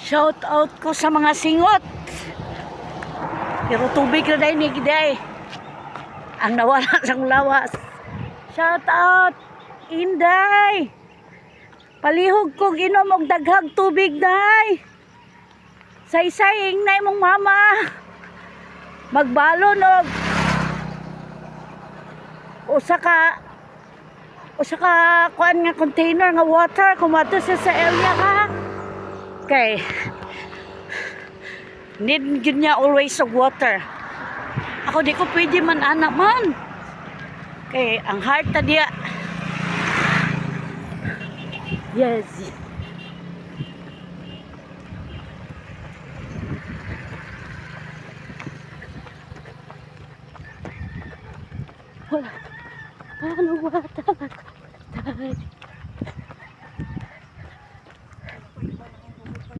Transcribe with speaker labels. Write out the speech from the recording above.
Speaker 1: Shout out ko sa mga singot. Pero tubig na dahil ni Giday. Ang nawala sa lawas. Shout out, Inday. Palihog ko ginom og daghag tubig, day. Say-saying na imong mama. Magbalon og usa ka kuan nga container nga water kumato sa area ha. Okay. Need gid niya always of water. Ako di ko pwede man anak man. Okay, ang heart ta diya. Yes. Wala. Paano water?